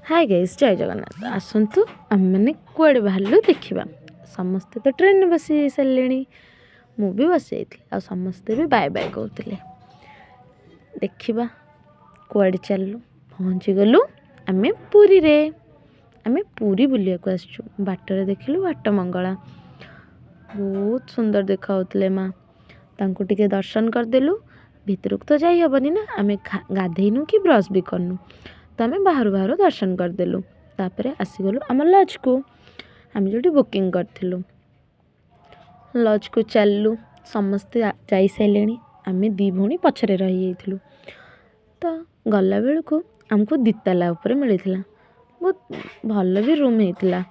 Hi guys जय जगन्नाथ आसतु आम मैंने कुआड़े बाहर देखा समस्ते तो ट्रेन बसी सारे मु भी बसी आ समस्ते भी बाय बाय कहते देखा कुआड़े चलू पहुँची गलु आम पुरी रे आम पुरी बुलिया को आसचु बाटर देखिलु बाट मंगला बहुत सुंदर देखा माँ तांको टिके दर्शन करदेलु भितरक तो जाई हेबनी ना आम गाधेनु कि ब्रश भी करनु तो आम बाहर बाहर दर्शन करदेलु तापर आसीगलु आम लज को आम जो बुकिंग करूँ लज को चलू समस्ते जाई सारे आम दी भौणी पछरे रही जाइलु तो गला बेलू को आमको दिताला उपर मिलता बहुत भल भी रूम होता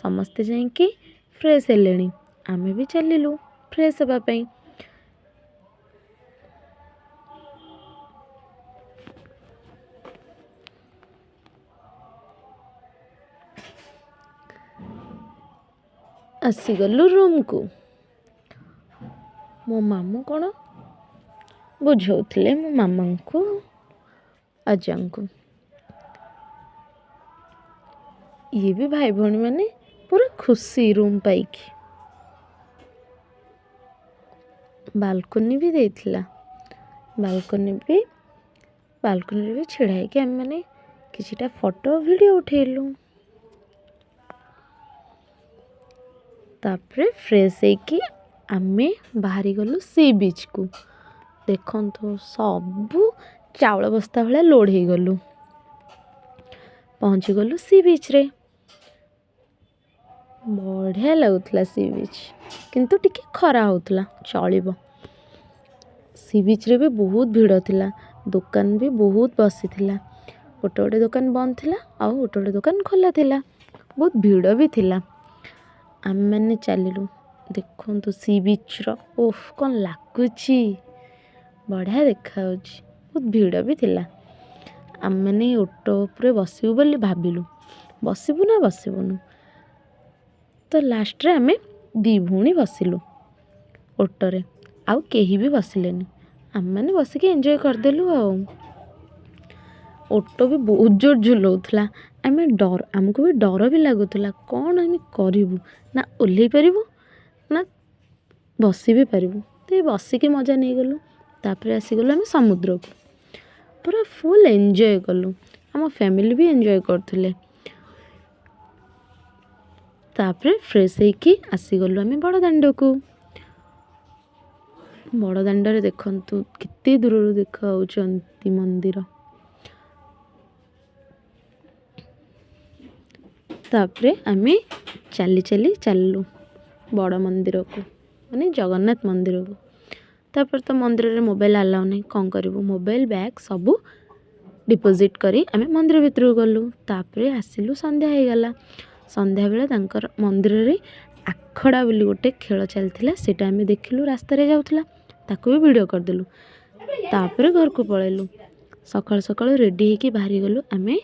समस्ते जाइए फ्रेश हेले आम भी चलू फ्रेश हाँपाई आसीगलु रूम को मो मामू कौन बुझाऊले मो मामा को अजा को ये भी भाई भौणी मैंने पूरा खुशी रूम पाइकी बालकोनी भी देइथिला बालकोनी भी छिड़ाई कि आम मैंने किछिटा फोटो वीडियो उठेलु तापरे फ्रेश होइकी आमे बाहरी गलु सी बीच को देखो तो सबू चावल बस्ता भाया लोड हो गलु पहुँची गलु सी बीच रे बढ़िया लगुला सी बीच किंतु टिके खरा होता चलिबो सी बीच रे भी बहुत भीड़ थिला दुकान भी बहुत बसी थिला गोटे गोटे दुकान बंद थिला आ गोटे गोटे दुकान खोला थिला बहुत भीड़ भी थिला आम मैंने चलू देखो तो सी बीच ओफ कौन लगुची बढ़िया देखा बहुत भीड़ भी थिला आम मैंने ऑटो उपरे बसबू बोली भाविलु बसबू ना बसबुनु तो लास्ट रे आमे दी भौणी बसिलु ऑटोरे आउ केही भी बसिलेनी आम मैंने बसिक एंजॉय करदेलु ऑटो भी बहुत जोर झुलाउला आम डर आमको भी डर भी लगुला कौन आम करूँ ना ओह्लै पारू ना बसी भी पारू तो बसिकी मजा नहीं गलु तापर आसीगलु आम समुद्र को पूरा फुल एंजॉय कलु आम फैमिली भी एंजॉय करथुले तापर फ्रेश होइकी आसीगलु आम बड़दाण्ड को बड़दाण्ड रे देखंतु केते दूर देखा होचंती मंदिर तापरे आमे चली चली चलू बड़ मंदिर को माने जगन्नाथ मंदिर को तापर तो मंदिर रे मोबाइल अलाउ नहीं कौन करूँ मोबाइल बैग सबू डिपोजिट करी आमे मंदिर भितर गलु तापरे आसिलु संध्या हो गला संध्या बेले तांकर मंदिर रे आखड़ा बोली गोटे खेल चलता सेटा आमे देखिलु रास्ता रे जाउथला ताको भी वीडियो करदेलु तापरे घर को पळेलु सकाळ सकाळ रेडी होकी बाहरी गलु आमे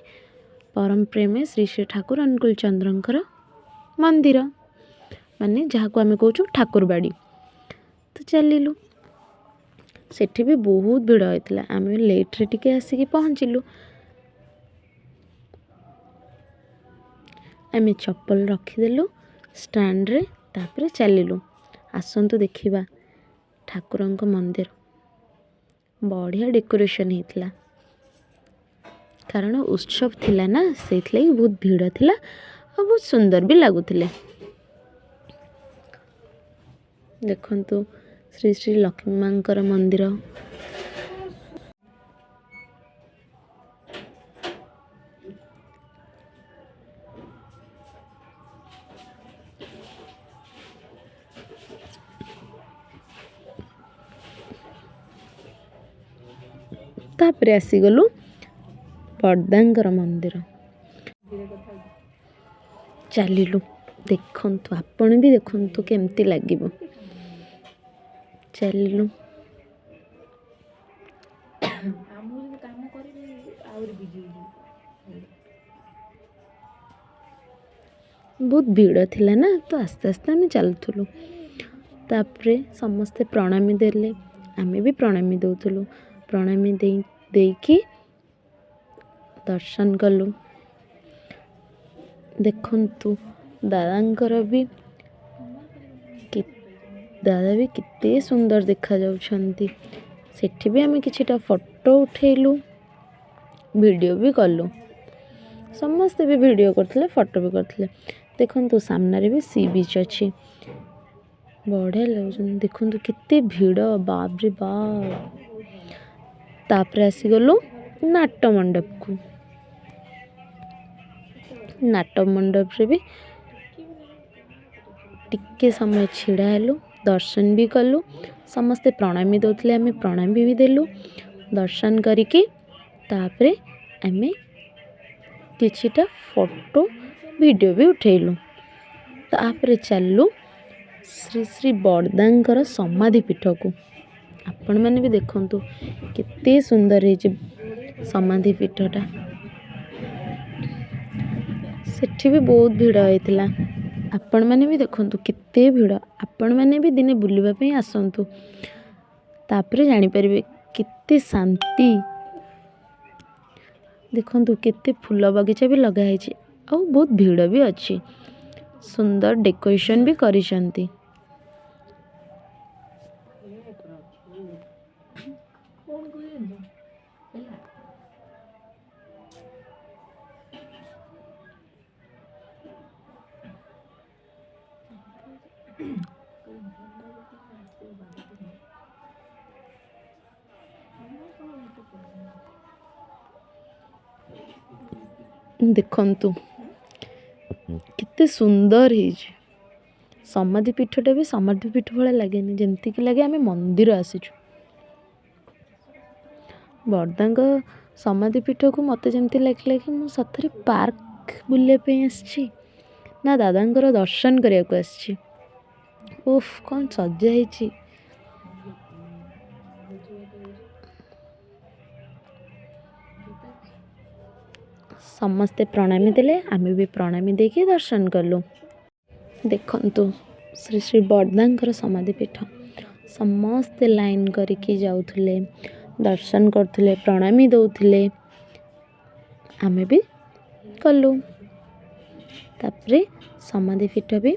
परम प्रेमे श्री श्री ठाकुर अनुकूल चंद्रंकर मंदिर माने जहाँ को आमे कहूँ ठाकुर बाड़ी तो चलिलु सेठी भी बहुत भीड़ होता आम लेट रे टिके आसिकी पहुँचलु आम चप्पल रखीदेलु स्टैंड रे तापर चलिलु आसतु देखिबा ठाकुरंक मंदिर बढ़िया डेकोरेशन होता कारण उत्सव थिला ना से बहुत भीड़ थिला और बहुत सुंदर भी लगुले देखंतु श्री श्री लक्ष्मी मांकर मंदिर तापर आसीगलु बड़दांगर मंदिर चलिलु देखंतु आपण भी देखंतु केमती लागिबो चलिलु बहुत भीड़ थिला ना तो आस्ते आस्ते आम चलुलु तापरे समस्ते प्रणामी देले आमे भी प्रणामी दउथुलु प्रणामी देकी दर्शन कलु ଦେଖନ୍ତୁ ଦାଦାଙ୍କର ବି ଦାଦା ବି କେତେ ସୁନ୍ଦର ଦେଖାଯାଉଛନ୍ତି। ସେଠି ବି ଆମେ କିଛିଟା ଫଟୋ ଉଠେଇଲୁ, ଭିଡ଼ିଓ ବି କଲୁ। ସମସ୍ତେ ବି ଭିଡ଼ିଓ କରିଥିଲେ, ଫଟୋ ବି କରିଥିଲେ। ଦେଖନ୍ତୁ ସାମ୍ନାରେ ବି ସି ବିଚ୍ ଅଛି, ବଢ଼ିଆ ଲାଗୁଛନ୍ତି। ଦେଖନ୍ତୁ କେତେ ଭିଡ଼, ବାପରେ ବାପ। ତାପରେ ଆସିଗଲୁ ନାଟ ମଣ୍ଡପକୁ। ନାଟ ମଣ୍ଡପରେ ବି ଟିକେ ସମୟ ଛିଡ଼ା ହେଲୁ, ଦର୍ଶନ ବି କଲୁ। ସମସ୍ତେ ପ୍ରଣାମୀ ଦେଉଥିଲେ, ଆମେ ପ୍ରଣାମୀ ବି ଦେଲୁ। ଦର୍ଶନ କରିକି ତାପରେ ଆମେ କିଛିଟା ଫଟୋ ଭିଡ଼ିଓ ବି ଉଠେଇଲୁ। ତାପରେ ଚାଲିଲୁ ଶ୍ରୀ ଶ୍ରୀ ବଡ଼ଦାଙ୍କର ସମାଧି ପୀଠକୁ। ଆପଣମାନେ ବି ଦେଖନ୍ତୁ କେତେ ସୁନ୍ଦର ହେଇଛି ସମାଧି ପୀଠଟା। ସେଠି ବି ବହୁତ ଭିଡ଼ ହେଇଥିଲା। ଆପଣମାନେ ବି ଦେଖନ୍ତୁ କେତେ ଭିଡ଼। ଆପଣମାନେ ବି ଦିନେ ବୁଲିବା ପାଇଁ ଆସନ୍ତୁ, ତାପରେ ଜାଣିପାରିବେ କେତେ ଶାନ୍ତି। ଦେଖନ୍ତୁ କେତେ ଫୁଲ ବଗିଚା ବି ଲଗା ହେଇଛି, ଆଉ ବହୁତ ଭିଡ଼ ବି ଅଛି। ସୁନ୍ଦର ଡେକୋରେସନ୍ ବି କରିଛନ୍ତି। ଦେଖନ୍ତୁ କେତେ ସୁନ୍ଦର ହେଇଛି। ସମାଧି ପୀଠଟା ବି ସମାଧି ପୀଠ ଭଳିଆ ଲାଗେନି, ଯେମିତିକି ଲାଗେ ଆମେ ମନ୍ଦିର ଆସିଛୁ। ବଡ଼ଦାଙ୍କ ସମାଧି ପୀଠକୁ ମୋତେ ଯେମିତି ଲାଗିଲା କି ମୁଁ ସତରେ ପାର୍କ ବୁଲିବା ପାଇଁ ଆସିଛି, ନା ଦାଦାଙ୍କର ଦର୍ଶନ କରିବାକୁ ଆସିଛି। ଓଫ୍, କ'ଣ ସଜା ହେଇଛି। ସମସ୍ତେ ପ୍ରଣାମୀ ଦେଲେ, ଆମେ ବି ପ୍ରଣାମୀ ଦେଇକି ଦର୍ଶନ କଲୁ। ଦେଖନ୍ତୁ ଶ୍ରୀ ଶ୍ରୀ ବଡ଼ଦାଙ୍କର ସମାଧି ପୀଠ। ସମସ୍ତେ ଲାଇନ୍ କରିକି ଯାଉଥିଲେ, ଦର୍ଶନ କରୁଥିଲେ, ପ୍ରଣାମୀ ଦେଉଥିଲେ, ଆମେ ବି କଲୁ। ତାପରେ ସମାଧି ପୀଠ ବି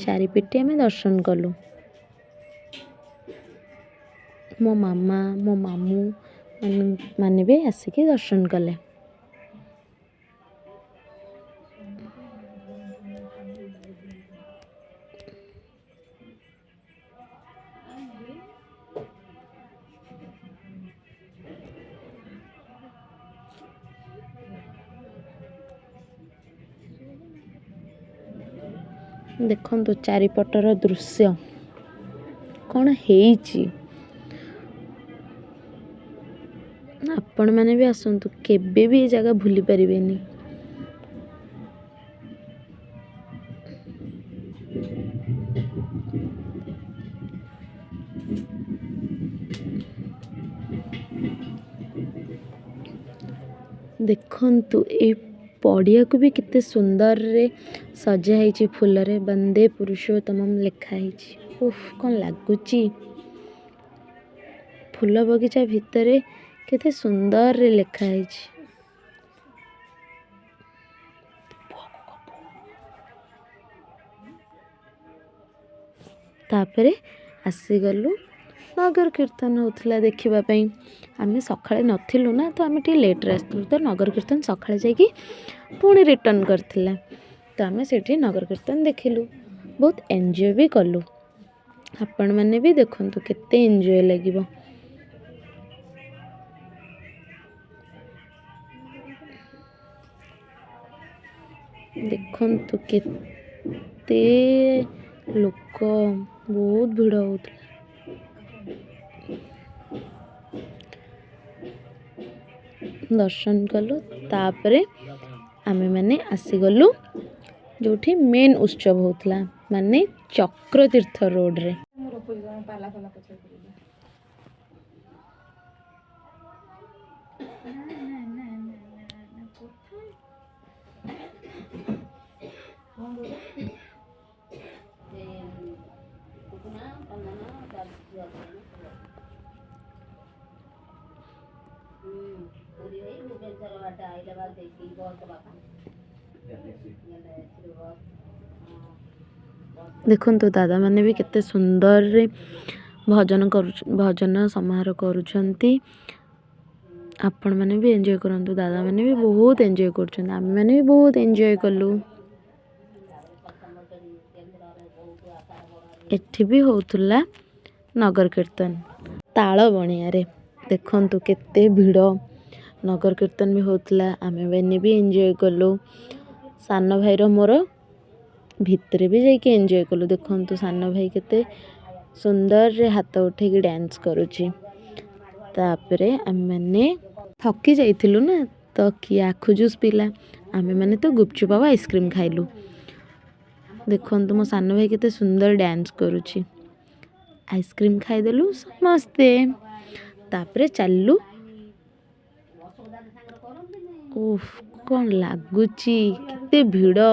ଚାରିପିଟି ଆମେ ଦର୍ଶନ କଲୁ। ମୋ ମାମା, ମୋ ମାମୁଁ ମାନେ ବି ଆସିକି ଦର୍ଶନ କଲେ। ଦେଖନ୍ତୁ ଚାରିପଟର ଦୃଶ୍ୟ କ'ଣ ହେଇଛି। ଆପଣମାନେ ବି ଆସନ୍ତୁ, କେବେ ବି ଏ ଜାଗା ଭୁଲି ପାରିବେନି। ଦେଖନ୍ତୁ ଏ ପଡ଼ିଆକୁ ବି କେତେ ସୁନ୍ଦରରେ ସଜା ହେଇଛି ଫୁଲରେ। ବନ୍ଦେ ପୁରୁଷୋତ୍ତମମ୍ ଲେଖା ହେଇଛି। ଓଃ, କ'ଣ ଲାଗୁଛି। ଫୁଲ ବଗିଚା ଭିତରେ କେତେ ସୁନ୍ଦରରେ ଲେଖା ହେଇଛି। ତାପରେ ଆସିଗଲୁ, ନଗର କୀର୍ତ୍ତନ ହେଉଥିଲା ଦେଖିବା ପାଇଁ। ଆମେ ସକାଳେ ନଥିଲୁ ନା, ତ ଆମେ ଟିକେ ଲେଟ୍ରେ ଆସିଥିଲୁ। ତ ନଗର କୀର୍ତ୍ତନ ସକାଳେ ଯାଇକି ପୁଣି ରିଟର୍ଣ୍ଣ କରିଥିଲା, ତ ଆମେ ସେଠି ନଗର କୀର୍ତ୍ତନ ଦେଖିଲୁ, ବହୁତ ଏନ୍ଜୟ ବି କଲୁ। ଆପଣମାନେ ବି ଦେଖନ୍ତୁ କେତେ ଏନ୍ଜୟ ଲାଗିବ। ଦେଖନ୍ତୁ କେତେ ଲୋକ, ବହୁତ ଭିଡ଼ ହେଉଥିଲା। ଦର୍ଶନ କଲୁ, ତାପରେ ଆମେମାନେ ଆସିଗଲୁ ଯେଉଁଠି ମେନ୍ ଉତ୍ସବ ହେଉଥିଲା, ମାନେ ଚକ୍ରତୀର୍ଥ ରୋଡ଼ରେ। ଦେଖନ୍ତୁ ଦାଦାମାନେ ବି କେତେ ସୁନ୍ଦରରେ ଭଜନ ସମାରୋହ କରୁଛନ୍ତି। ଆପଣମାନେ ବି ଏନ୍ଜୟ କରନ୍ତୁ। ଦାଦାମାନେ ବି ବହୁତ ଏନ୍ଜୟ କରୁଛନ୍ତି, ଆମେମାନେ ବି ବହୁତ ଏନ୍ଜୟ କଲୁ। ଏଠି ବି ହେଉଥିଲା ନଗର କୀର୍ତ୍ତନ ତାଳ ବଣିଆରେ। ଦେଖନ୍ତୁ କେତେ ଭିଡ଼। ନଗର କୀର୍ତ୍ତନ ବି ହେଉଥିଲା, ଆମେମାନେ ବି ଏନ୍ଜୟ କଲୁ। ସାନ ଭାଇର ମୋର ଭିତରେ ବି ଯାଇକି ଏନ୍ଜୟ କଲୁ। ଦେଖନ୍ତୁ ସାନ ଭାଇ କେତେ ସୁନ୍ଦରରେ ହାତ ଉଠେଇକି ଡ୍ୟାନ୍ସ କରୁଛି। ତାପରେ ଆମେମାନେ ଥକି ଯାଇଥିଲୁ ନା, ତ କିଏ ଆଖୁ ଜୁସ୍ ପିଇଲା, ଆମେମାନେ ତ ଗୁପଚୁପ ଆଉ ଆଇସ୍କ୍ରିମ୍ ଖାଇଲୁ। ଦେଖନ୍ତୁ ମୋ ସାନ ଭାଇ କେତେ ସୁନ୍ଦର ଡ୍ୟାନ୍ସ କରୁଛି। ଆଇସ୍କ୍ରିମ୍ ଖାଇଦେଲୁ ସମସ୍ତେ। ତାପରେ ଚାଲିଲୁ। ଓଃ କ'ଣ ଲାଗୁଛି, କେତେ ଭିଡ଼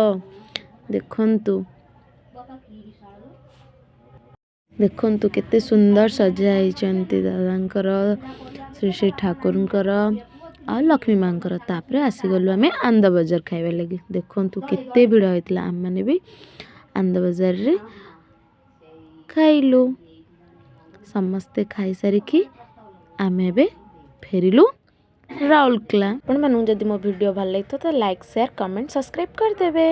ଦେଖନ୍ତୁ। ଦେଖନ୍ତୁ କେତେ ସୁନ୍ଦର ସଜା ହେଇଛନ୍ତି ଦାଦାଙ୍କର, ଶ୍ରୀ ଶ୍ରୀ ଠାକୁରଙ୍କର ଆଉ ଲକ୍ଷ୍ମୀ ମାଙ୍କର। ତାପରେ ଆସିଗଲୁ ଆମେ ଆନନ୍ଦ ବଜାର ଖାଇବା ଲାଗି। ଦେଖନ୍ତୁ କେତେ ଭିଡ଼ ହେଇଥିଲା, ଆମମାନେ ବି ଆନନ୍ଦ ବଜାରରେ ଖାଇଲୁ। ସମସ୍ତେ ଖାଇସାରିକି ଆମେ ଏବେ ଫେରିଲୁ ରାଉରକେଲା। ଆପଣମାନଙ୍କୁ ଯଦି ମୋ ଭିଡ଼ିଓ ଭଲ ଲାଗିଥିବ ତ ଲାଇକ୍, ସେୟାର, କମେଣ୍ଟ, ସବସ୍କ୍ରାଇବ୍ କରିଦେବେ।